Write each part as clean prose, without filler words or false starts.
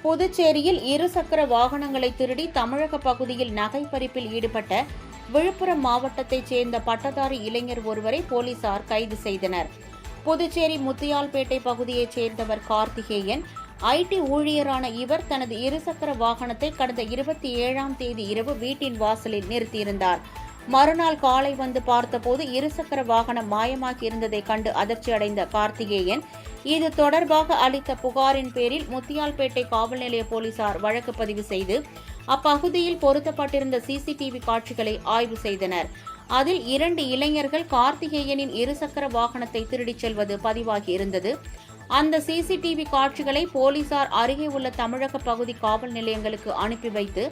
புதுச்சேரியில் இருசக்கர வாகனங்களை திருடி தமிழக பகுதியில் நகை பறிப்பில் ஈடுபட்ட விழுப்புரம் மாவட்டத்தைச் சேர்ந்த பட்டதாரி இளைஞர் ஒருவரை போலீசார் கைது செய்தனர். புதுச்சேரி முத்தியால்பேட்டை பகுதியைச் சேர்ந்தவர் கார்த்திகேயன். ஐடி ஊழியரான இவர் தனது இருசக்கர வாகனத்தை கடந்த 27ஆம் தேதி இரவு வீட்டின் வாசலில் நிறுத்தியிருந்தார். மறுநாள் காலை வந்து பார்த்தபோது இருசக்கர வாகனம் மாயமாகி இருந்ததை கண்டு அதிர்ச்சி அடைந்த கார்த்திகேயன் இது தொடர்பாக அளித்த புகாரின் பேரில் முத்தியால்பேட்டை காவல் நிலைய போலீசார் வழக்கு பதிவு செய்து அப்பகுதியில் பொருத்தப்பட்டிருந்த சிசிடிவி காட்சிகளை ஆய்வு செய்தனர். அதில் 2 இளைஞர்கள் கார்த்திகேயனின் இருசக்கர வாகனத்தை திருடிச் செல்வது பதிவாகியிருந்தது. அந்த சிசிடிவி காட்சிகளை போலீசார் அருகே உள்ள தமிழக பகுதி காவல் நிலையங்களுக்கு அனுப்பி வைத்து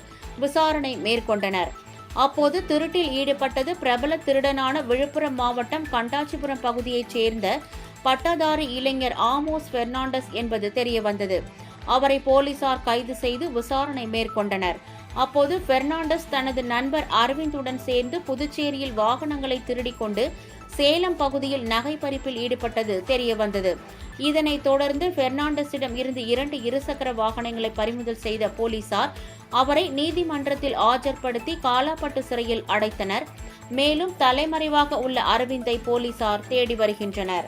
விசாரணை மேற்கொண்டனர். அப்போது திருட்டில் ஈடுபட்டது பிரபல திருடனான விழுப்புரம் மாவட்டம் கண்டாச்சிபுரம் பகுதியைச் சேர்ந்த பட்டதாரி இளைஞர் ஆமோஸ் பெர்னாண்டஸ் என்பது தெரியவந்தது. அவரை போலீசார் கைது செய்து விசாரணை மேற்கொண்டனர். அப்போது பெர்னாண்டஸ் தனது நண்பர் அரவிந்துடன் சேர்ந்து புதுச்சேரியில் வாகனங்களை திருடிக் கொண்டு சேலம் பகுதியில் நகை பறிப்பில் ஈடுபட்டது தெரியவந்தது. இதனைத் தொடர்ந்து பெர்னாண்டஸிடம் இருந்து 2 இருசக்கர வாகனங்களை பறிமுதல் செய்த போலீசார் அவரை நீதிமன்றத்தில் ஆஜர்படுத்தி காலாப்பட்டு சிறையில் அடைத்தனர். மேலும் தலைமறைவாக உள்ள அரவிந்தை போலீசார் தேடி வருகின்றனர்.